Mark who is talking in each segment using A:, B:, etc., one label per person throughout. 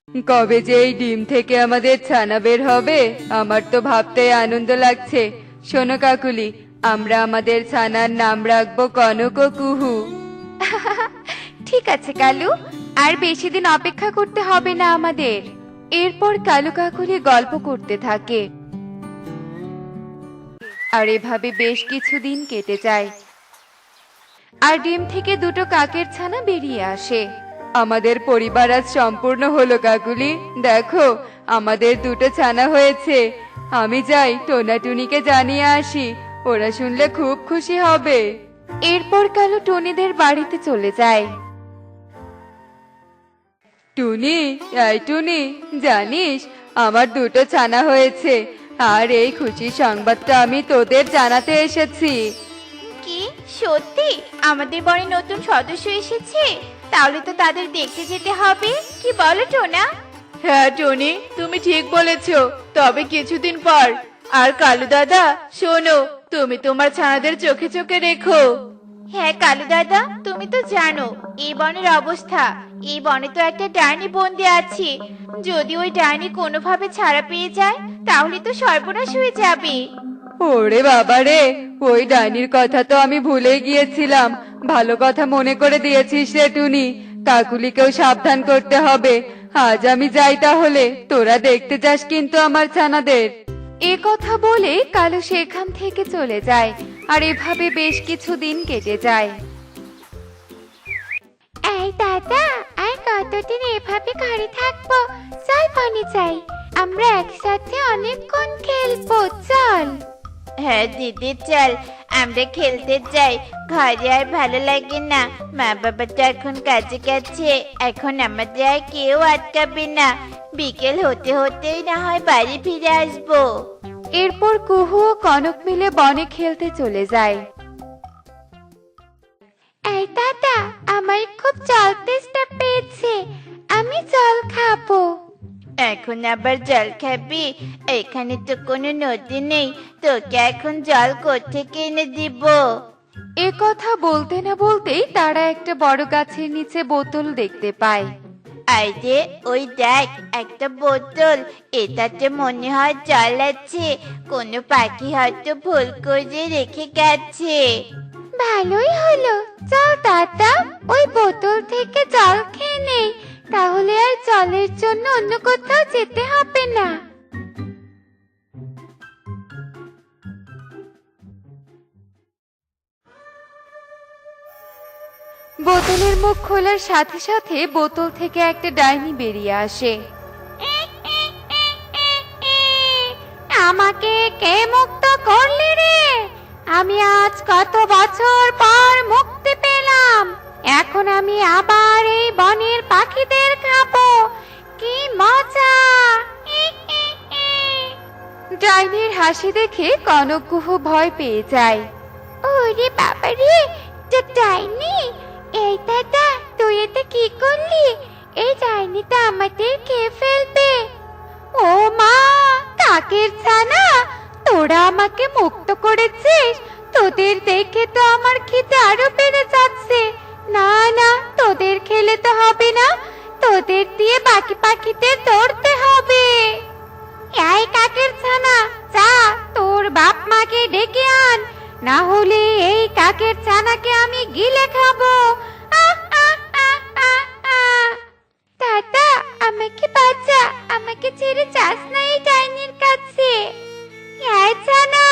A: কবে যে এই ডিম থেকে আমাদের ছানা বের হবে আমার তো ভাবতে আনন্দ লাগছে। শোনো কাকুলি, আমরা আমাদের ছানার নাম রাখবো কনক ও কুহু।
B: ঠিক আছে কালু, আর বেশি দিন অপেক্ষা করতে হবে না আমাদের। এরপর কালু কাকুলি গল্প করতে থাকে, আর এভাবে বেশ কিছুদিন কেটে যায়। আর ডিম থেকে দুটো কাকের ছানা বেরিয়ে আসে।
A: আমাদের পরিবার আজ সম্পূর্ণ হলো কাকুলি, দেখো আমাদের দুটো ছানা হয়েছে। আমি যাই টোনাটুনিকে জানিয়ে আসি, ওরা শুনলে খুব খুশি হবে।
B: এরপর কালু টুনিদের বাড়িতে চলে যায়।
A: টুনি, এই টুনি, জানিস আমার দুটো ছানা হয়েছে, আর এই খুশির সংবাদটা আমি তোদের জানাতে এসেছি।
B: কি সত্যি আমাদের বনে নতুন সদস্য এসেছে? তাহলে তো তাদের দেখতে যেতে হবে, কি বলো টোনা?
A: হ্যাঁ টনি, তুমি ঠিক বলেছ, তবে কিছুদিন পর। আর কালু দাদা শোনো, তুমি তোমার ছানাদের চোখে চোখে রেখো।
B: হ্যাঁ কালু দাদা, তুমি তো জানো এই বনের অবস্থা। এই বনে তো একটা ডাইনি বন্দি আছে। যদি ওই ডাইনি কোনোভাবে ছাড়া পেয়ে যায় তাহলে তো সর্বনাশ হয়ে যাবে।
A: ওরে বাবা রে, ওই ডাইনির কথা তো আমি ভুলে গিয়েছিলাম। ভালো কথা মনে করে দিয়েছিস রে টুনি, কাকুলিকেও সাবধান করতে হবে। আজ আমি যাই তাহলে, তোরা দেখতে যাস কিন্তু আমার ছানাদের।
B: এ কথা বলে কালু সেখান থেকে চলে যায়। আর এভাবে বেশ কিছু দিন কেটে যায়। এই দাদা, আর কতদিন এভাবে ঘরে থাকবো? চল বনে যাই, আমরা একসাথে অনেকক্ষণ খেলবো, চল। হ্যাঁ দিদি চল, আমরা খেলতে যাই। ঘরে আর ভালো লাগে না, মা বাবা তো এখন কাজে গেছে। এখন আমাদের আর কেউ আটকাবে না, বিকেল হতে হতেই না হয় বাড়ি ফিরে আসবো। এরপর কুহু ও কনক মিলে বনে খেলতে চলে যায়। এই দাদা, আমার খুব জল তেষ্টা পেয়েছে, আমি জল খাবো। এখন আবার জল খাবি? এখানে তো কোনো নদী নেই, তোকে এখন জল কোত্থেকে এনে দিব? এ কথা বলতে না বলতেই তারা একটা বড় গাছের নিচে বোতল দেখতে পায়। আরে ওই দেখ, একটা বোতল, এটাতে মনে হয় জল আছে। কোনো পাখি হয়তো ভুল করে রেখে গেছে। ভালোই হলো, চল দাদা ওই বোতল থেকে জল খেয়ে নেই, তাহলে আর জলের জন্য অন্য কোথাও যেতে হবে না। বোতলের মুখ খোলার সাথে সাথে বোতল থেকে একটা ডাইনি বেরিয়ে আসে। আমাকে কে মুক্ত করলি রে? আমি আজ কত বছর পর মুক্তি পেলাম, এখন আমি আবার এই বনের পাখিদের খাবো, কি মজা! ডাইনির হাসি দেখে কনক কুহু ভয় পেয়ে যায়। ওরে বাবা রে, ডাইনি! এই দাদা, তুই এটা কি করলি? এই ডাইনিটা আমাদের খেয়ে ফেলবে। ও মা, কাকের ছানা, তোরা আমাকে মুক্ত করেছিস? তোদের দেখে তো আমার খিদে আরো বেড়ে যাচ্ছে। না না, তোদের খেলে তো হবে না, তোদের দিয়ে বাকি পাখিদের ধরতে হবে। এই কাকের ছানা, যা তোর বাপ মাকে ডেকে আন, না হলে এই কাকের ছানাকে আমি গিলে খাবো। আহ, আহ, আহ, আহ, আহ। দাদা, আমাকে বাঁচা, আমাকে ছেড়ে যাস না এই ডাইনির কাছে। এই ছানা,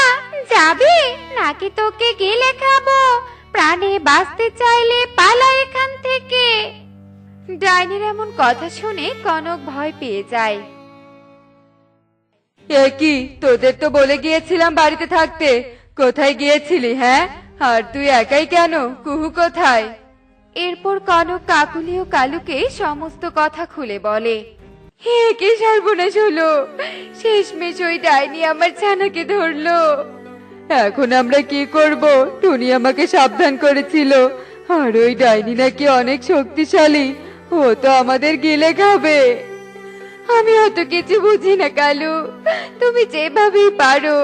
B: যাবি নাকি তোকে গিলে খাবো? প্রাণে বাঁচতে চাইলে পালা এখান থেকে। ডাইনির এমন কথা শুনে কনক ভয় পেয়ে যায়।
A: এ কি, তোদের তো বলে গিয়েছিলাম বাড়িতে থাকতে, কোথায় গিয়েছিলি? হ্যাঁ, আর তুই একাই কেন? কুহু কোথায়?
B: এরপর কনক কাকুলি ও কালুকে সমস্ত কথা খুলে বলে।
A: হে কি সর্বনাশ হলো, শেষমেশ ওই ডাইনি আমার ছানাকে ধরলো। এখন আমরা কি করব? টুনি আমাকে সাবধান করেছিল, আর ওই ডাইনি নাকি অনেক শক্তিশালী, ও তো আমাদের গিলে খাবে। আমি অত কিছু বুঝি না কালু, তুমি যেভাবেই পারো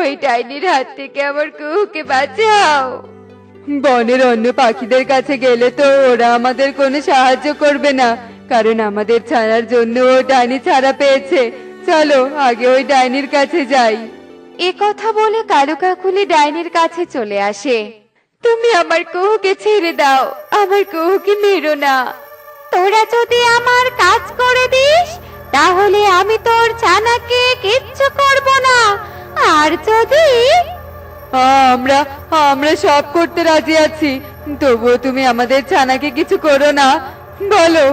A: ওই ডাইনির হাত থেকে আমার কুহুকে বাঁচাও। বনের অন্য পাখিদের কাছে গেলে তো ওরা আমাদের কোনো সাহায্য করবে না, কারণ আমাদের ছানার জন্য ও ডাইনি ছাড়া পেয়েছে। চলো আগে ওই ডাইনির কাছে যাই।
B: এ কথা বলে কালু কাকুলি ডাইনির কাছে চলে আসে।
A: তুমি আমার কুহুকে ছেড়ে দাও, আমার কুহুকে মেরো না।
B: তোরা যদি আমার কাজ করে দিস তাহলে আমি তোর ছানাকে কিচ্ছু করব না, আর যদি
A: আমরা আমরা সব করতে রাজি আছি, তবুও তুমি আমাদের ছানাকে কিছু করো না। বলো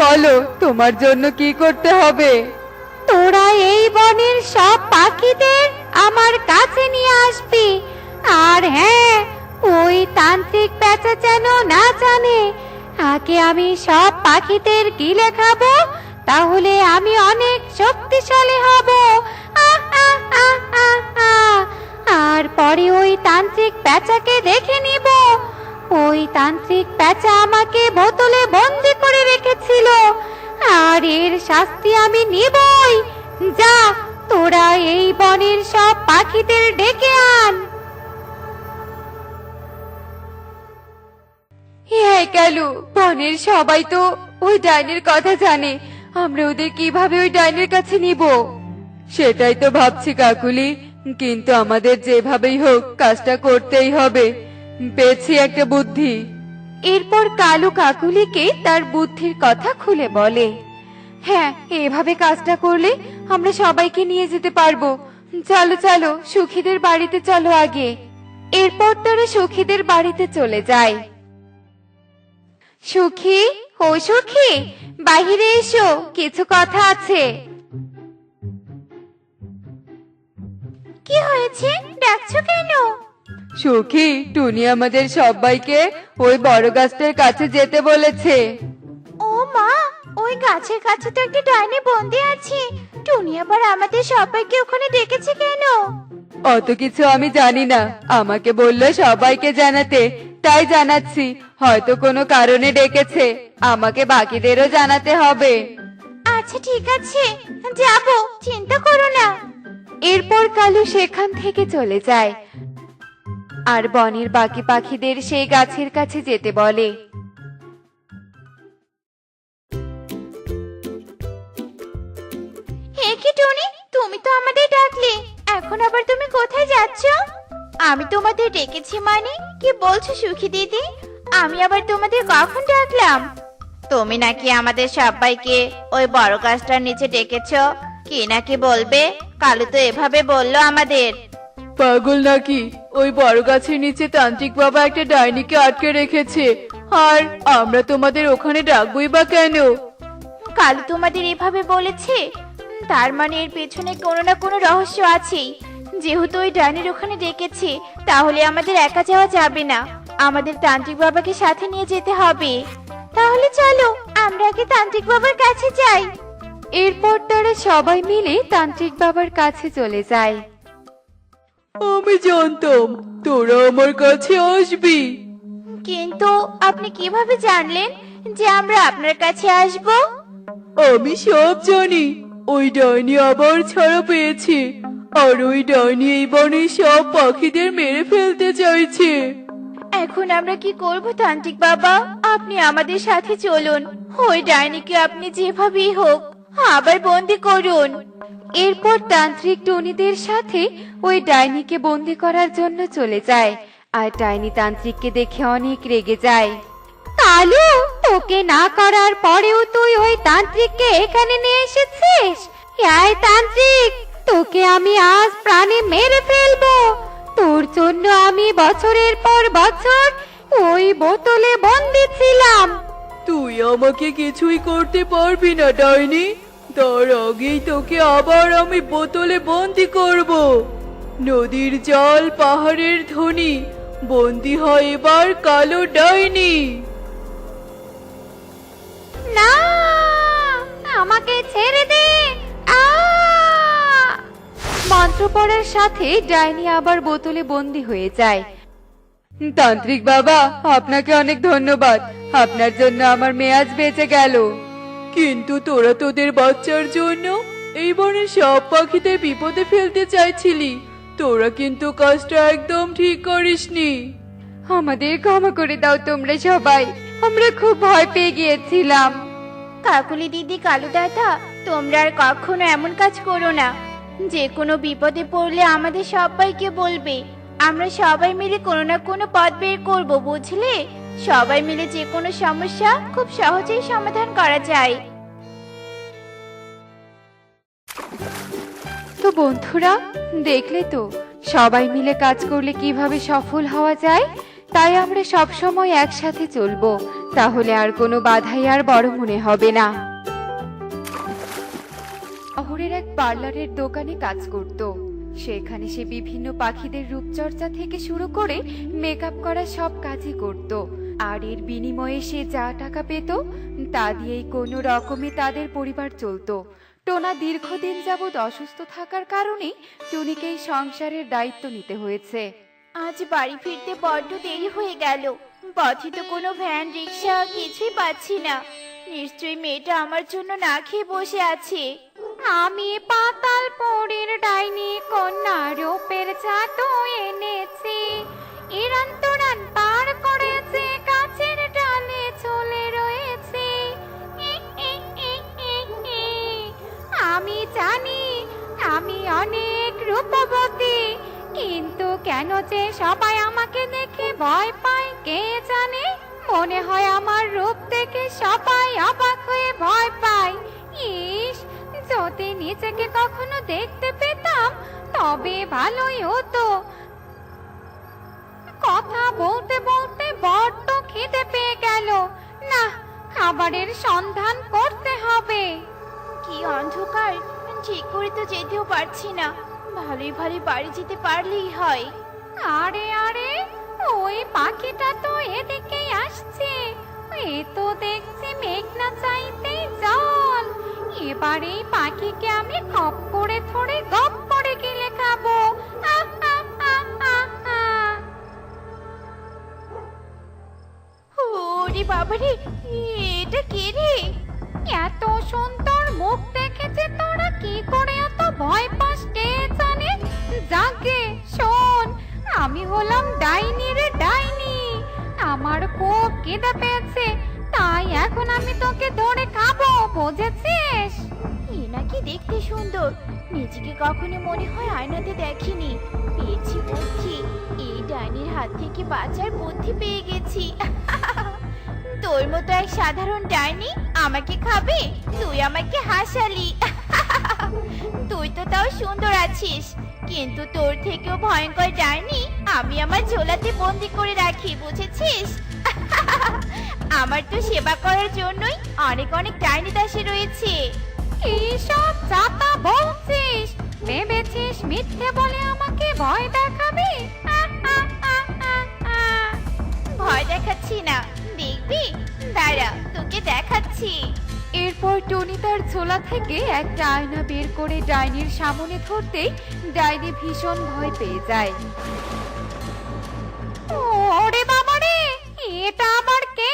A: বলো তোমার জন্য কি করতে হবে?
B: তোরা এই বনের সব পাখিদের আমার কাছে নিয়ে আসবি। আর হ্যাঁ, ওই তান্ত্রিক পেঁচা যেন না জানে। আগে আমি সব পাখিদের গিলে খাবো, তাহলে আমি অনেক শক্তিশালী হব। আহ, আহ, আহ, আহ, আহ। আর পরে ওই তান্ত্রিক পেঁচাকে দেখে নিব। ওই তান্ত্রিক পেঁচা আমাকে বোতলে বন্দি করে রেখেছিল, আর এর শাস্তি আমি নিবই। যা, তোরা এই বনের সব পাখিদের ডেকে আন।
A: হ্যাঁ কালু, বনের সবাই তো ওই ডাইনির কথা জানে, আমরা ওদের কিভাবে ওই ডাইনির কাছে নিব? সেটাই তো ভাবছি কাকুলি, কিন্তু আমাদের যেভাবেই হোক কাজটা করতেই হবে। পেয়েছি একটা বুদ্ধি।
B: এরপর কালু কাকুলিকে তার বুদ্ধির কথা খুলে বলে।
A: হ্যাঁ, এভাবে কাজটা করলে আমরা সবাইকে নিয়ে যেতে পারবো। চলো চলো সুখীদের বাড়িতে চলো আগে।
B: এরপর তারা সখীদের বাড়িতে চলে যায়। সুখী, ও সুখী, বাহিরে এসো, কিছু কথা আছে। কি হয়েছে, ডাকছো কেন?
A: সুখী, টুনি আমাদের সবাইকে ওই বড় গাছটার কাছে যেতে বলেছে।
B: ও মা, ওই গাছের কাছে তো একটা ডাইনি বন্দি আছে। টুনি আবার আমাদের সবাইকে ওখানে ডেকেছে কেন?
A: অত কিছু আমি জানি না, আমাকে বললো সবাইকে জানাতে, তাই জানাচ্ছি। হয়তো কোনো কারণে ডেকেছে, আমাকে বাকিদেরও জানাতে হবে।
B: আচ্ছা ঠিক আছে, যাবো, চিন্তা করো না। এরপর কালু সেখান থেকে চলে যায় আর বনের বাকি পাখিদের সেই গাছের কাছে যেতে বলে। হে কি টুনি, তুমি তো আমাদের ডাকলে, এখন আবার তুমি কোথায় যাচ্ছ? আমি তোমাদের ডেকেছি মানে কি বলছো সুখী দিদি? আমি আবার তোমাদের কখন ডাকলাম? তুমি নাকি আমাদের সবাইকে ওই বড় গাছটার নিচে ডেকেছো, কি নাকি বলবে? কালু তো এভাবে বললো আমাদের।
A: পাগল নাকি? ওই বড় গাছের নিচে তান্ত্রিক বাবা একটা ডাইনিকে আটকে রেখেছে, আর আমরা তোমাদের ওখানে ডাকবই বা কেন?
B: কালু তোমাদের এভাবে বলেছে, তার মানে এর পেছনে কোনো না কোনো রহস্য আছেই। যেহেতু ওই ডাইনির ওখানে ডেকেছে, তাহলে আমাদের একা যাওয়া যাবে না, আমাদের তান্ত্রিক বাবাকে সাথে নিয়ে যেতে হবে। তাহলে চলো আমরা আগে তান্ত্রিক বাবার কাছে যাই। এরপর তারা সবাই মিলে তান্ত্রিক বাবার কাছে চলে যায়।
A: আমি জানতাম তোরা আমার কাছে আসবি।
B: কিন্তু আপনি কিভাবে জানলেন যে আমরা আপনার কাছে আসব?
A: আমি সব জানি, ওই ডাইনি আবার ছাড়া পেয়েছে, আর ওই ডাইনি এই বনে সব পাখিদের মেরে ফেলতে চাইছে।
B: এখন আমরা কি করব তান্ত্রিক বাবা? আপনি আমাদের সাথে চলুন, ওই ডাইনিকে আপনি যেভাবেই হোক আবার বন্দি করুন। এরপর তান্ত্রিক টুনিদের সাথে ওই ডাইনিকে বন্দি করার জন্য চলে যায়, আর ডাইনি তান্ত্রিককে দেখে অনেক রেগে যায়। কালু, তোকে না করার পরেও তুই ওই তান্ত্রিককে এখানে নিয়ে এসেছিস? এই তান্ত্রিক, তোকে আমি আজ প্রাণে মেরে ফেলবো। তোর জন্য আমি বছরের পর বছর ওই বোতলে বন্দি ছিলাম।
A: তুই আমাকে কিছুই করতে পারবি না ডাইনি, তার আগেই তোকে আবার আমি বোতলে বন্দি করব। নদীর জল, পাহাড়ের ধ্বনি, বন্দি হয় এবার কালো ডাইনি।
B: না, আমাকে ছেড়ে দে। মন্ত্র পড়ার সাথে ডাইনি আবার বোতলে বন্দি হয়ে যায়।
A: তান্ত্রিক বাবা, আপনাকে অনেক ধন্যবাদ, আপনার জন্য আমার মেয়াজ বেঁচে গেল। কিন্তু তোরা তোদের বাচ্চার জন্য এই বনের সব পাখিদের বিপদে ফেলতে চাইছিলি, তোরা কিন্তু কাজটা একদম ঠিক করিসনি। আমাদের ক্ষমা করে দাও তোমরা সবাই, আমরা খুব ভয় পেয়ে গিয়েছিলাম।
B: কাকুলি দিদি, কালু দাদা, তোমরা আর কখনো এমন কাজ করো না। যে কোনো বিপদে পড়লে আমাদের সবাইকে বলবে। আমরা সবাই মিলে কোনো না কোনো পথ বের করব, বুঝলে? সবাই মিলে যে কোনো সমস্যা খুব সহজেই সমাধান করা যায়।
A: তো বন্ধুরা, দেখলে তো সবাই মিলে কাজ করলে কিভাবে সফল হওয়া যায়। তাই আমরা সব সময় একসাথে চলবো, তাহলে আর কোনো বাধাই আর বড় মনে হবে না। শহরের এক পার্লারের দোকানে কাজ করত। সেখানে সে বিভিন্ন পাখিদের রূপচর্চা থেকে শুরু করে মেকআপ করা সব কাজই করত। আর এর বিনিময়ে সে যা টাকা পেত তা দিয়েই কোনো রকমে তাদের পরিবার চলতো। টোনা দীর্ঘদিন যাবৎ অসুস্থ থাকার কারণে টুনিকেই সংসারের দায়িত্ব নিতে হয়েছে।
B: আজ বাড়ি ফিরতে বড্ড দেরি হয়ে গেল। পথে তো কোনো ভ্যান, রিক্সা কিছুই পাচ্ছি না। নিশ্চয়ই মেয়েটা আমার জন্য না খেয়ে বসে আছে। আমি পাতালপুরীর ডাইনি কন্যা রূপের ছাতু এনেছি। ইরান তোরান পার করেছে, কাছের ডালে ঝুলে রয়েছে। আমি জানি আমি অনেক রূপবতী, কিন্তু কেন যে সবাই আমাকে দেখে ভয় পায় কে জানে। মনে হয় আমার রূপ দেখে সবাই অবাক হয়ে ভয় পায়। ইস, যদি নিজেকে কখনো দেখতে পেতাম তবে ভালোই হতো। কথা বলতে বলতে বড্ড খিদে পেয়ে গেল। না, খাবারের সন্ধান করতে হবে। কি অন্ধকার, ঠিক করে তো যেতেও পারছি না। ভালোই ভালো বাড়ি যেতে পারলেই হয়। আরে আরে, ওই পাখিটা তো এদিকেই আসছে। এ তো দেখছি মেঘনা চাইতেই জল। এবার এই পাখিকে আমি খপ করে ধরে গপ করে গিলে খাবো। আহ, আহ, আহ, আহ, আহ। ওরে বাবারে, এটা কে রে? এত সুন্দর মুখ দেখেছে, তোরা কি করে এত ভয় পাস কে জানে। যাকে শোন, আমি হলাম ডাইনি রে, ডাইনি। আমার খুব খিদে পেয়েছে, তাই এখন আমি তোকে ধরে খাবো, বুঝেছিস? এ নাকি দেখতে সুন্দর, নিজেকে কখনো মনে হয় আয়নাতে দেখিনি। পেয়েছি বুদ্ধি, এই ডাইনির হাত থেকে বাঁচার বুদ্ধি পেয়ে গেছি। তোর মতো এক সাধারণ ডাইনি আমাকে খাবে? তুই আমাকে হাসালি। তুই তো তাও সুন্দর আছিস, কিন্তু তোর থেকেও ভয়ঙ্কর ডাইনি আমি আমার ঝোলাতে বন্দি করে রাখি, বুঝেছিস? আমার তো সেবা করার জন্যই অনেক অনেক ডাইনি দাসী রয়েছে। এইসব চাতা বলছিস? ভেবেছিস মিথ্যে বলে আমাকে ভয় দেখাবি? ভয় দেখাচ্ছি না, দেখবি? দাঁড়া, তোকে দেখাচ্ছি।
A: এরপর টনি তার ঝোলা থেকে একটা আয়না বের করে ডাইনির সামনে ধরতেই ডাইনি ভীষণ ভয় পেয়ে যায়।
B: ওরে বাবা রে, এটা আবার কে?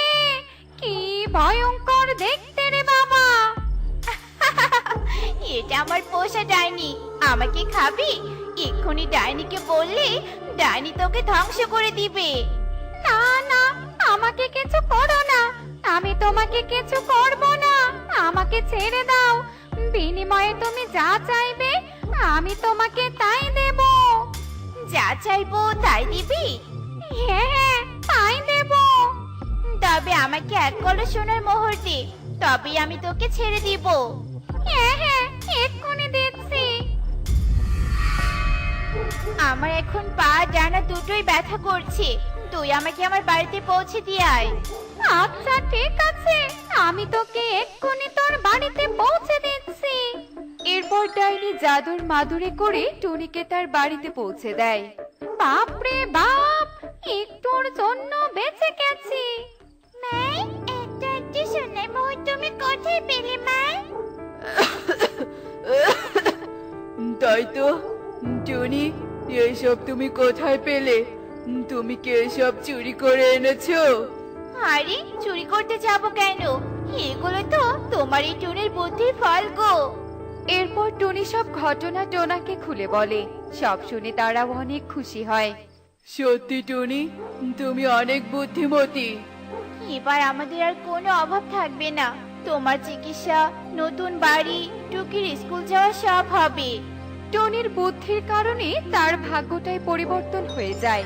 B: কি ভয়ঙ্কর দেখতে রে বাবা। এটা আমার পোষা ডাইনি, আমাকে খাবি? এক্ষুনি ডাইনিকে বললে ডাইনি তোকে ধ্বংস করে দিবে। না না, আমাকে কিছু করো না, আমি তোমাকে কিছু করব না। আমাকে ছেড়ে দাও, বিনিময়ে তুমি যা চাইবে আমি তোমাকে তাই দেব। যা চাইবো তাই দিবি? হ্যাঁ হ্যাঁ, তাই দেব। তবে আমাকে এক কলস সোনার মোহর দে, তবেই আমি তোকে ছেড়ে দিব। হ্যাঁ হ্যাঁ, এক্ষুনি দিচ্ছি। আমার এখন পা ডানা দুটোই ব্যথা করছে, তুই আমাকে আমার বাড়িতে পৌঁছে দিয়ে আয়। আচ্ছা ঠিক আছে, আমি তোকে এক্ষুনি তোর বাড়িতে পৌঁছে দিচ্ছি।
A: এরপর ডাইনি জাদুর মাদুরে করে টুনিকে তার বাড়িতে পৌঁছে দেয়।
B: বাপ রে বাপ, একটুর জন্য বেঁচে গেছি। মাই, একটা একটি সোনার মোহর তুমি কোথায় পেলে মা?
C: তাই তো টুনি, এসব তুমি কোথায় পেলে? তুমি কি এসব চুরি করে এনেছো?
B: আরে চুরি করতে যাব কেন? এগুলো তো তোমার এই টুনির বুদ্ধির ফল গো।
A: এরপর টুনি সব ঘটনা টোনাকে খুলে বলে। সব শুনে তারাও অনেক খুশি হয়।
C: সত্যি টুনি, তুমি অনেক বুদ্ধিমতী।
B: এবার আমাদের আর কোনো অভাব থাকবে না। তোমার চিকিৎসা, নতুন বাড়ি, টুকির স্কুল যাওয়া সব হবে।
A: টনির বুদ্ধির কারণে তার ভাগ্যটাই পরিবর্তন হয়ে যায়।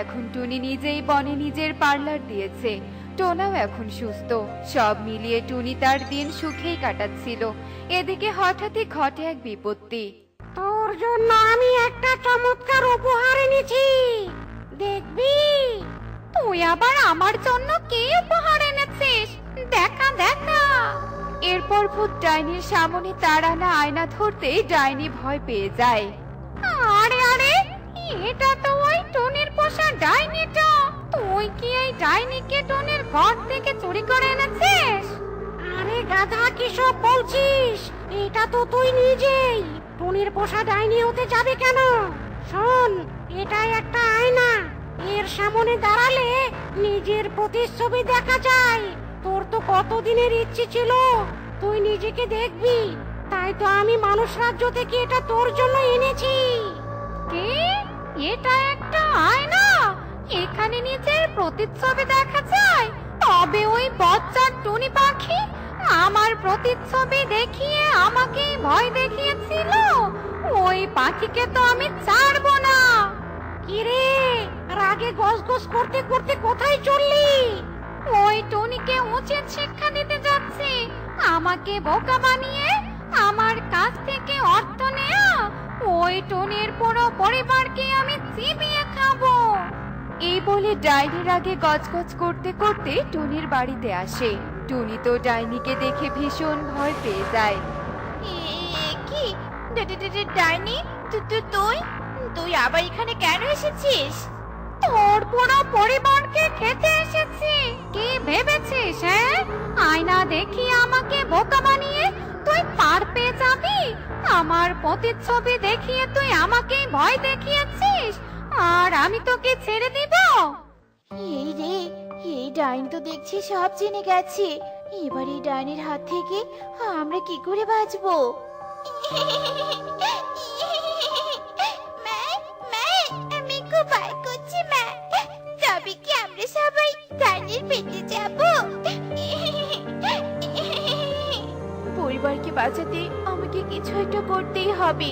A: এখন টুনি নিজেই বনে নিজের পার্লার দিয়েছে। টোনাও এখন সুস্থ। সব মিলিয়ে টুনি তার দিন সুখেই কাটাচ্ছিল। এদিকে হঠাৎই ঘটে এক বিপত্তি।
D: তোর জন্য আমি একটা চমৎকার উপহার এনেছি, দেখবি?
A: তুই আবার আমার জন্য কি উপহার এনেছিস? দেখা দেখা। এরপর ভূত ডাইনির সামনে তার আনা আয়না ধরতে ডাইনি ভয় পেয়ে যায়। আরে আরে, এটা তো ওই টনির পোষা ডাইনিটা। তুই কি এই ডাইনিকে টনির ঘর থেকে চুরি করে এনেছিস?
D: আরে গাধা, কি সব বলছিস? এটা তো তুই নিজেই। টুনির পোষা ডাইনি হতে যাবে কেন? শোন, এটা একটা আয়না। এর সামনে দাঁড়ালে নিজের প্রতিচ্ছবি দেখা যায়। তোর তো কতদিনের ইচ্ছে ছিল তুই নিজেকে দেখবি, তাই তো আমি মানুষ রাজ্য থেকে এটা তোর জন্য এনেছি।
A: কি? এটা একটা আয়না? এখানে নিজের প্রতিচ্ছবি দেখা যায়? তবে ওই বচ্চার টুনি পাখি আমার প্রতিচ্ছবি দেখিয়ে আমাকে ভয় দেখিয়েছিল। ওই পাখিকে তো আমি ছাড়বো না।
D: কিরে, রাগে গস গস করতে করতে কোথায় চললি?
A: ওই টনিকে উচিত শিক্ষা দিতে যাচ্ছি। আমাকে বোকা বানিয়ে আমার কাছ থেকে অর্থ নেয়া ওই টনির পুরো পরিবারকে আমি চিবিয়ে খাবো। এই বলে ডাইনির আগে গজগজ করতে করতে টুনির বাড়িতে আসে। টুনি তো ডাইনিকে দেখে ভীষণ ভয় পেয়ে যায়।
B: কি ডাইনি, তুই তুই আবার এখানে কেন এসেছিস?
A: তোর পুরো পরিবারকে খেতে এসেছি। কি ভেবেছিস? হ্যাঁ, আয়না দেখিয়ে আমাকে বোকা বানিয়ে তুই পার পেয়ে যাবি? আমার প্রতিচ্ছবি দেখিয়ে তুই আমাকে ভয় দেখিয়েছিস, আর আমি তোকে ছেড়ে দিব?
B: এই রে, এই ডাইন তো দেখছি সব জেনে গেছে। এবার এই ডাইনির হাত থেকে আমরা কি করে বাঁচবো? আমি খুব ভয় করছি মা। তবে কি আমরা সবাই ডাইনির পেটে যাব? পরিবারকে বাঁচাতে আমাকে কিছু একটা করতেই হবে।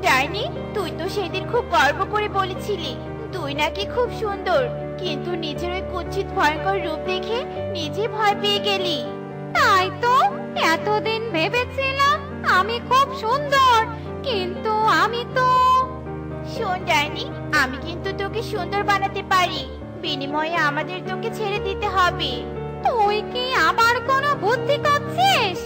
B: ডাইনি, তুই তো সেদিন খুব গর্ব করে বলেছিলি তুই নাকি খুব সুন্দর, কিন্তু নিজের ওই কুৎসিত ভয়ঙ্কর রূপ দেখে নিজে ভয় পেয়ে গেলি।
A: তাই তো এতদিন ভেবেছিলাম আমি খুব সুন্দর, কিন্তু আমি তো...
B: শোন ডাইনি, আমি কিন্তু তোকে সুন্দর বানাতে পারি। বিনিময়ে আমাদের তোকে ছেড়ে দিতে হবে।
A: তুই কি আবার কোনো বুদ্ধি করছিস?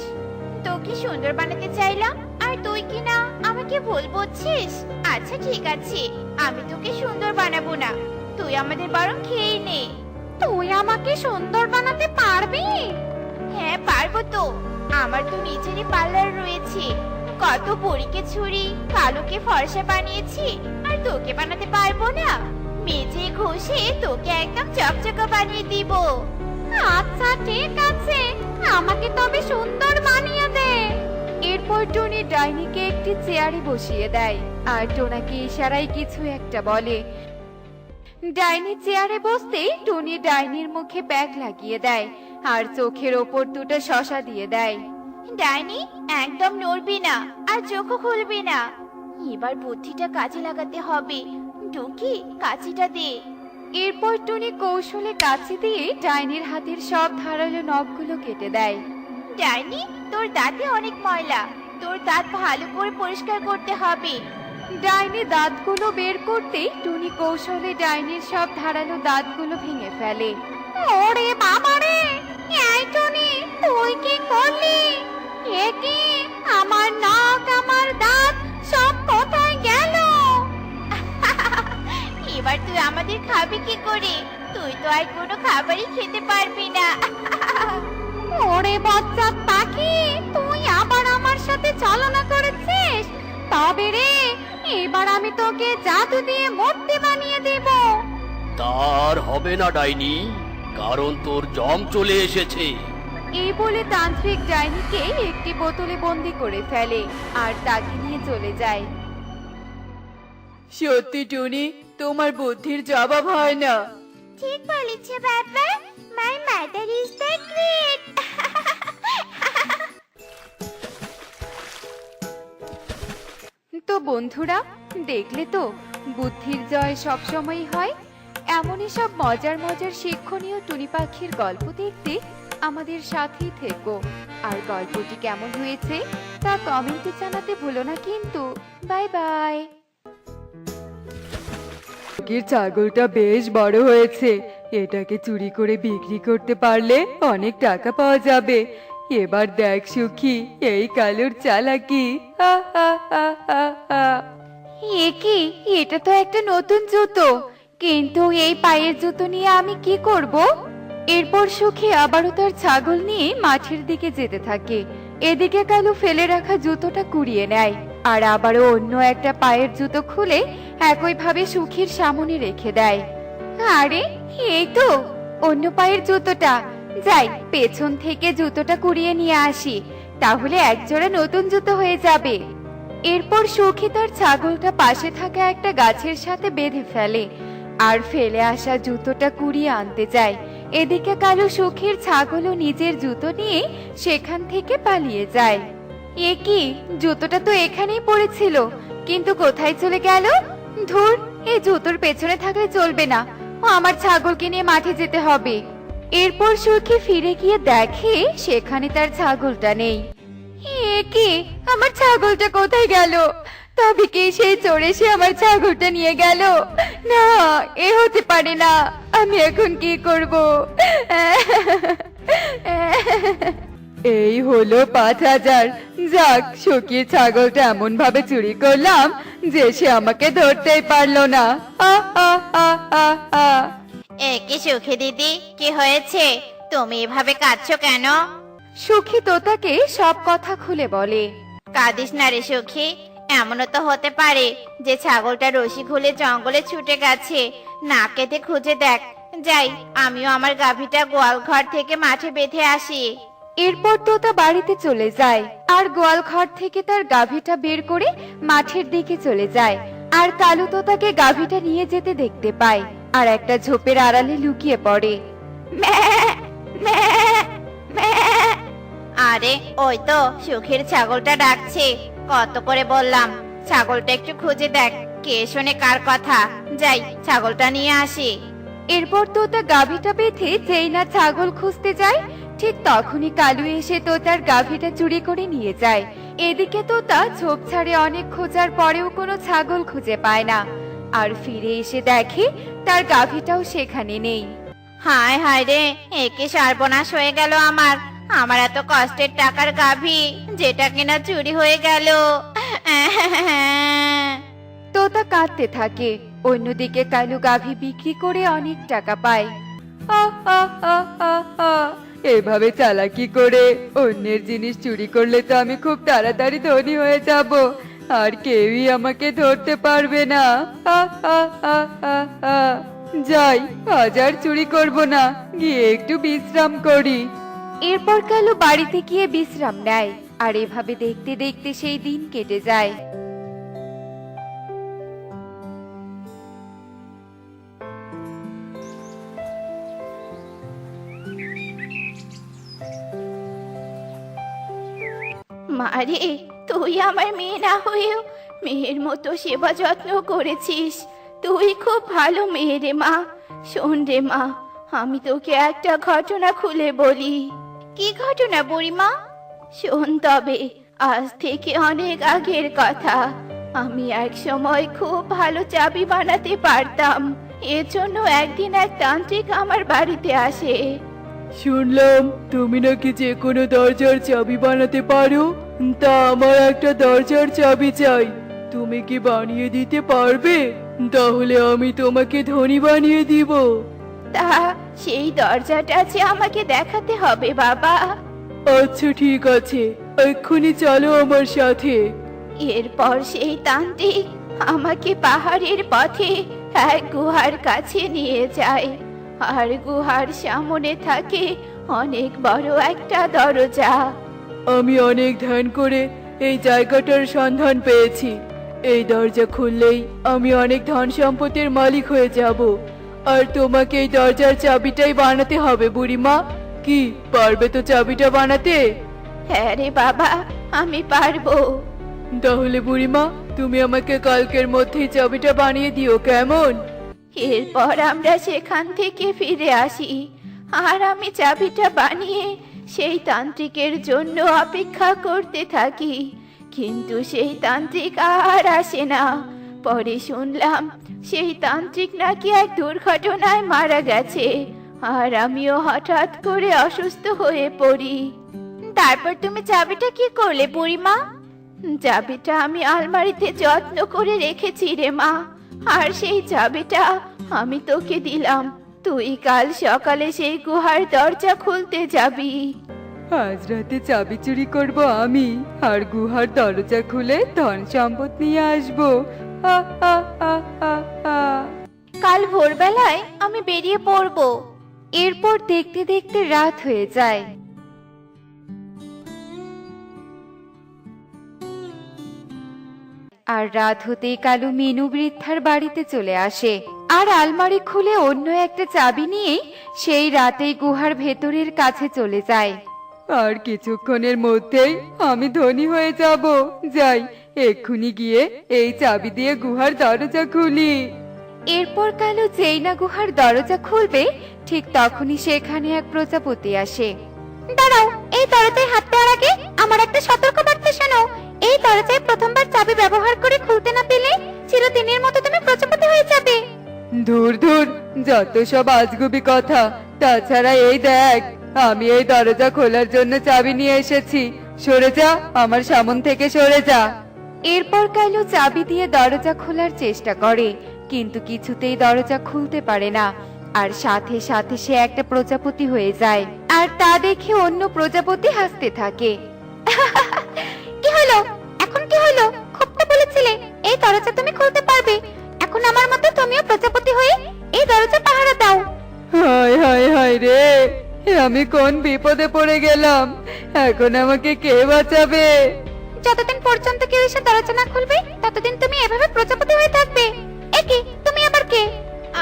B: তোকে সুন্দর বানাতে চাইলাম, আর তুই কি না আমাকে ভুল বুঝছিস? আচ্ছা ঠিক আছে, আমি তোকে সুন্দর বানাবো না, তুই আমাদের বরং খেয়ে নে।
A: তুই আমাকে সুন্দর বানাতে পারবি?
B: হ্যাঁ পারবো তো। আমার তো নিজেরই পার্লার রয়েছে। কত বুড়িকে ছুরি, কালোকে ফর্সা বানিয়েছি, আর তোকে বানাতে পারবো না? মেজে ঘষে তোকে একদম চকচকা বানিয়ে দিব।
A: আচ্ছা ঠিক আছে, আমাকে তবে সুন্দর বানিয়ে দে। এরপর টনি ডাইনিকে একটি চেয়ারে বসিয়ে দেয় আর টোনাকে ইশারায় কিছু একটা বলে। ডাইনি চেয়ারে বসতেই টনি ডাইনির মুখে ব্যাগ লাগিয়ে দেয় আর চোখের ওপর দুটো শসা দিয়ে দেয়।
B: ডাইনি, একদম নড়বি না আর চোখও খুলবি না। এবার বুদ্ধিটা কাজে লাগাতে হবে। টুকি, কাঁচিটা দে।
A: এরপর টনি কৌশলে কাঁচি দিয়ে ডাইনির হাতের সব ধারালো নখগুলো কেটে দেয়।
B: ডাইনি, তোর দাঁতে অনেক ময়লা, তোর দাঁত ভালো করে পরিষ্কার করতে হবে।
A: ডাইনি দাঁতগুলো বের করতেই টুনি কৌশলে ডাইনির সব ধারালো দাঁতগুলো ভেঙে ফেলে। ওরে বাবারে, এই টনি তুই কি করলি? এ কি, আমার নাক আমার দাঁত সব কোথায় গেল?
B: এবার তুই আমাদের খাবি কি করে? তুই তো আর কোনো খাবারই খেতে পারবি না।
A: ওরে বাচ্চা পাখি, তুই আবার আমার সাথে চালনা করেছিস? তবে রে, এবার আমি তোকে জাদু দিয়ে মূর্তি বানিয়ে দেব।
E: তার হবে না ডাইনি, কারণ তোর জম চলে এসেছে।
A: এই বলে তান্ত্রিক ডাইনিকে একটি বোতলে বন্দি করে ফেলে আর তাকে নিয়ে চলে যায়।
C: সত্যি টুনি, তোমার বুদ্ধির জবাব হয় না।
B: ঠিক বলেছে বাবা, my mother is the great. বন্ধুরা, দেখলে তো বুদ্ধির জয় সবসময়ই হয়। এমনই সব মজার মজার শিক্ষণীয় টুনি পাখির গল্প দেখতে আমাদের সাথেই থেকো। আর গল্পটি কেমন হয়েছে তা কমেন্টে জানাতে ভুলো না কিন্তু। Bye bye.
A: সুখীর ছাগলটা বেশ বড় হয়েছে, এটাকে চুরি করে বিক্রি করতে পারলে অনেক টাকা পাওয়া যাবে। এবার দেখ সুখী, এই কালুর চালাকি। হা হা হা হা হা।
B: এ কি, এটা তো একটা নতুন জুতো, কিন্তু এই পায়ের জুতো নিয়ে আমি কি করব? এরপর সুখী আবারও তার ছাগল নিয়ে মাঠের দিকে যেতে থাকে। এদিকে কালু ফেলে রাখা জুতোটা কুড়িয়ে নেয় আর আবারও অন্য একটা পায়ের জুতো খুলে একইভাবে সুখীর সামনে রেখে দেয়। আরে, এই তো অন্য পায়ের জুতোটা। যাই, পেছন থেকে জুতোটা কুড়িয়ে নিয়ে আসি, তাহলে একজোড়া নতুন জুতো হয়ে যাবে। এরপর সুখী তার ছাগলটা পাশে থাকা একটা গাছের সাথে বেঁধে ফেলে আর ফেলে আসা জুতোটা কুড়িয়ে আনতে যায়। এদিকে কালু সুখীর ছাগল ও নিজের জুতো নিয়ে সেখান থেকে পালিয়ে যায়। এ কি, জুতোটা তো এখানেই পড়েছিল, কিন্তু কোথায় চলে গেল? ধুর, এই জুতোর পেছনে থাকলে চলবে না, ও আমার ছাগলকে নিয়ে মাঠে যেতে হবে। এরপর সুখী ফিরে গিয়ে দেখে সেখানে তার ছাগলটা নেই। এ কি, আমার ছাগলটা কোথায় গেল? তবে কি সেই চোর এসে আমার ছাগলটা নিয়ে গেল? না, এ হতে পারে না। আমি এখন কি করব?
A: এই হলো 5,000। যাক, সুখীর ছাগলটা এমন ভাবে চুরি করলাম যে সে আমাকে ধরতেই পারলো না। হা হা হা হা হা।
F: কি সুখী দিদি, কি হয়েছে? তুমি এভাবে কাঁদছো কেন?
B: সুখী তোতাকে সব কথা খুলে বলে।
F: কাঁদিস না রে সুখী, এমনও তো হতে পারে যে ছাগলটা রশি খুলে জঙ্গলে ছুটে গেছে। না কেটে খুঁজে দেখ। যাই, আমিও আমার গাভীটা গোয়াল ঘর থেকে মাঠে বেঁধে আসি।
B: এরপর তোতা বাড়িতে চলে যায় আর গোয়াল ঘর থেকে তার গাভীটা বের করে মাঠের দিকে চলে যায়। আর কালু তোতাকে গাভীটা নিয়ে যেতে দেখতে পায় আর একটা ঝোপের আড়ালে লুকিয়ে পড়ে। ম্যাঁ, ম্যাঁ, ম্যাঁ।
F: আরে, ওই তো সুখীর ছাগলটা ডাকছে। কত করে বললাম ছাগলটা একটু খুঁজে দেখ, কে শোনে কার কথা। যাই, ছাগলটা নিয়ে আসি।
B: এরপর তোতা গাভীটা বেঁধে যেই না ছাগল খুঁজতে যায়, ঠিক তখনই কালু এসে তোতার গাভীটা চুরি করে নিয়ে যায়। এদিকে তোতা ঝোপ ছাড়ে অনেক খোঁজার পরেও কোনো ছাগল খুঁজে পায় না আর ফিরে এসে দেখে তার গাভীটাও সেখানে নেই।
F: হায় হায় রে, একে সর্বনাশ হয়ে গেল আমার। আমার এত কষ্টের টাকার গাভী, যেটা কিনা চুরি হয়ে গেল।
B: তোতা কাঁদতে থাকে। অন্যদিকে কালু গাভী বিক্রি করে অনেক টাকা পায়।
A: হা হা হা হা হা। এভাবে চালাকি করে অন্যের জিনিস চুরি করলে তো আমি খুব তাড়াতাড়ি ধনী হয়ে যাব, আর কেউই আমাকে ধরতে পারবে না। হা হা হা হা হা। যাই, আজ আর চুরি করব না, গিয়ে একটু বিশ্রাম করি।
B: এরপর কালু বাড়িতে গিয়ে বিশ্রাম নেয় আর এভাবে দেখতে দেখতে সেই দিন কেটে যায়।
F: মারে, তুই আমার মেয়ে না হয়েও মেয়ের মতো সেবা যত্ন করেছিস। তুই খুব ভালো মেয়ে রে মা। শোন রে মা, আমি তোকে একটা ঘটনা খুলে বলি। কি ঘটনা বুড়িমা? শোন তবে, আজ থেকে অনেক আগের কথা। আমি এক সময় খুব ভালো চাবি বানাতে পারতাম। এজন্য একদিন এক তান্ত্রিক আমার বাড়িতে আসে।
C: শুনলাম তুমি নাকি যে কোনো দরজার চাবি বানাতে পারো। তা আমার একটা দরজার চাবি চাই, তুমি কি বানিয়ে দিতে পারবে? তাহলে আমি তোমাকে ধনী বানিয়ে দিব।
F: তা সেই দরজাটা যে আমাকে দেখাতে হবে বাবা।
C: আচ্ছা ঠিক আছে, এক্ষুনি চলো আমার সাথে।
F: এরপর সেই তান্ত্রিক আমাকে পাহাড়ের পথে এক গুহার কাছে নিয়ে যায়। আর গুহার সামনে থাকে অনেক বড় একটা দরজা।
C: আমি অনেক ধ্যান করে এই জায়গাটার সন্ধান পেয়েছি। এই দরজা খুললেই আমি অনেক ধন সম্পদের মালিক হয়ে যাব। আর তোমাকে এই দরজার চাবিটাই বানাতে হবে বুড়িমা। কি, পারবে তো চাবিটা বানাতে?
F: হ্যাঁ রে বাবা, আমি পারবো।
C: তাহলে বুড়িমা, তুমি আমাকে কালকের মধ্যেই চাবিটা বানিয়ে দিও, কেমন?
F: এরপর আমরা সেখান থেকে ফিরে আসি আর আমি চাবিটা বানিয়ে সেই তান্ত্রিকের জন্য অপেক্ষা করতে থাকি, কিন্তু সেই তান্ত্রিক আর আসে না। পরে শুনলাম সেই তান্ত্রিক নাকি এক দুর্ঘটনায় মারা গেছে, আর আমিও হঠাৎ করে অসুস্থ হয়ে পড়ি। তারপর তুমি চাবিটা কি করলে বুড়িমা? চাবিটা আমি আলমারিতে যত্ন করে রেখেছি রে মা, আর সেই চাবিটা আমি তোকে দিলাম। তুই কাল সকালে সেই গুহার দরজা খুলতে যাবি।
A: আজ রাতে চাবি চুরি করব আমি, আর গুহার দরজা খুলে ধন সম্পদ নিয়ে আসবো। আ, আ, আ, আ, আ।
F: কাল ভোরবেলায় আমি বেরিয়ে পড়বো।
B: এরপর দেখতে দেখতে রাত হয়ে যায়। আর রাত হতেই কালু মিনু বৃদ্ধার বাড়িতে চলে আসে, আর আলমারি খুলে অন্য একটা চাবি নিয়ে সেই রাতেই গুহার ভেতরের কাছে চলে যায়।
A: আর কিছুক্ষণের মধ্যেই আমি ধনী হয়ে যাব। যাই, এক্ষুনি গিয়ে এই চাবি দিয়ে গুহার দরজা খুলি।
B: এরপর কালু যেই না গুহার দরজা খুলবে, ঠিক তখনই সেখানে এক প্রজাপতি আসে। দাঁড়াও, এই দরজায় হাত দেওয়ার আগে আমার একটা সতর্কবার্তা শোনো। এই দরজায় প্রথমবার চাবি ব্যবহার করে খুলতে না পেলে চিরদিনের মতো তুমি প্রজাপতি হয়ে যাবে।
A: ধুর ধুর, যত সব আজগুবি কথা। তাছাড়া এই দেখ, আমি এই দরজা খোলার জন্য চাবি নিয়ে এসেছি। সরে যা, আমার সামন থেকে সরে যা।
B: এরপর কালু চাবি দিয়ে দরজা খোলার চেষ্টা করে, কিন্তু কিছুতেই দরজা খুলতে পারে না। আর সাথে সাথে সে একটা প্রজাপতি হয়ে যায়, আর তা দেখে অন্য প্রজাপতি হাসতে থাকে। কি হলো এখন, কি হলো? খুব তো বলেছিলে এই দরজা তুমি খুলতে পারবে। এখন আমার মতো তুমিও প্রজাপতি হয়ে এই দরজা পাহারা দাও।
A: হায় হায় হায় রে, আমি কোন বিপদে পড়ে গেলাম। এখন আমাকে কে বাঁচাবে?
B: যতদিন পর্যন্ত কেউ এসে দরজা না খুলবে, ততদিন তুমি এভাবে প্রজাপতি হয়ে থাকবে। একি তুমি আবার কে?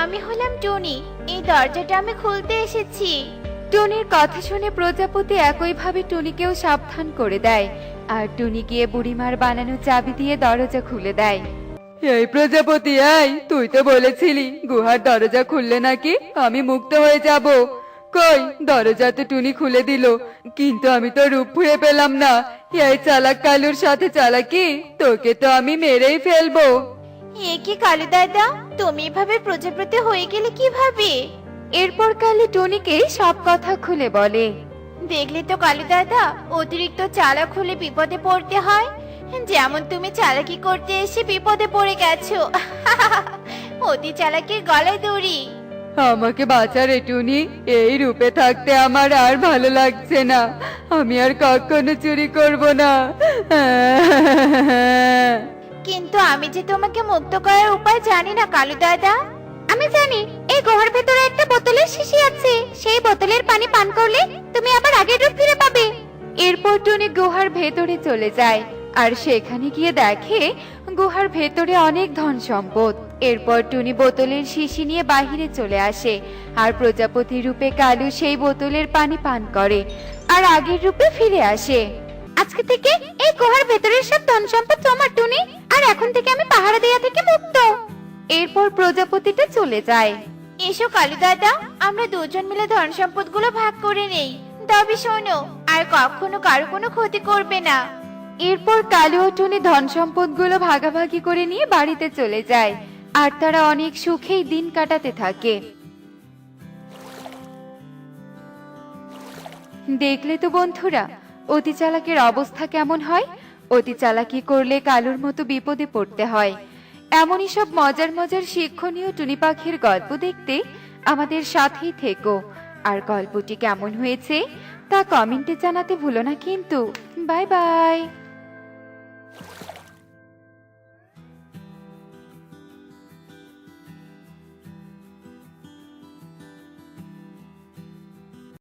F: আমি হলাম টনি, এই দরজাটা আমি খুলতে এসেছি।
B: টুনির কথা শুনে প্রজাপতি একইভাবে টুনিকেও সাবধান করে দেয়, আর টুনি গিয়ে বুড়িমার বানানো চাবি দিয়ে দরজা খুলে দেয়।
A: এই প্রজাপতি, এই তুই তো বলেছিলি গুহার দরজা খুললে নাকি আমি মুক্ত হয়ে যাব। কই, দরজা তো টুনি খুলে দিল, কিন্তু আমি তো রূপ ফুঁয়ে পেলাম না। এই চালাক কালুর সাথে চালাকি, তোকে তো আমি মেরেই ফেলবো।
F: এ কি কালু দাদা, তুমি এভাবে প্রজাপতি হয়ে গেলে কিভাবে?
B: এরপর কালু টুনিকে সব কথা খুলে বলে।
F: দেখলে তো কালু দাদা, অতিরিক্ত চালাক হলে বিপদে পড়তে হয়। যেমন তুমি চালাকি করতে এসে বিপদে পড়ে গেছো। অতি চালাকের গলায় দড়ি।
A: আমাকে বাঁচা রে টুনি, এই রূপে থাকতে আমার আর ভালো লাগছে না। আমি আর কখনো চুরি করব না।
F: কিন্তু আমি যে তোমাকে মুক্ত করার উপায় জানি না কালু দাদা।
B: আমি জানি, এই গুহার ভেতরে একটা বোতলের শিশি আছে, সেই বোতলের পানি পান করলে তুমি আবার আগের রূপ ফিরে পাবে। এরপর টুনি গুহার ভেতরে চলে যায়, আর সেখানে গিয়ে দেখে গুহার ভেতরে অনেক ধন সম্পদ। এরপর টুনি বোতলের শিশি নিয়ে বাহিরে চলে আসে, আর প্রজাপতি রূপে কালু সেই বোতলের পানি পান করে আর আগের রূপে ফিরে আসে। আজকে থেকে এই গুহার ভেতরের সব ধন সম্পদ তোমার টুনি, আর এখন থেকে আমি পাহারা দেয়া থেকে মুক্ত। এরপর প্রজাপতিটা চলে যায়।
F: এসো কালু দাদা, আমরা দুজন মিলে ধন সম্পদ গুলো ভাগ করে নেই। তবে শোনো, আর কখনো কারো কোনো ক্ষতি করবে না।
B: এরপর কালু ও টুনি ধন সম্পদগুলো ভাগাভাগি করে নিয়ে বাড়িতে চলে যায়, আর তারা অনেক সুখেই দিন কাটাতে থাকে। দেখলে তো বন্ধুরা, অতি চালাকের অবস্থা কেমন হয়। অতি চালাকি করলে কালুর মতো বিপদে পড়তে হয়। এমনই সব মজার মজার শিক্ষণীয় টুনি পাখির গল্প দেখতে আমাদের সাথেই থেকো। আর গল্পটি কেমন হয়েছে তা কমেন্টে জানাতে ভুলো না কিন্তু। Bye bye.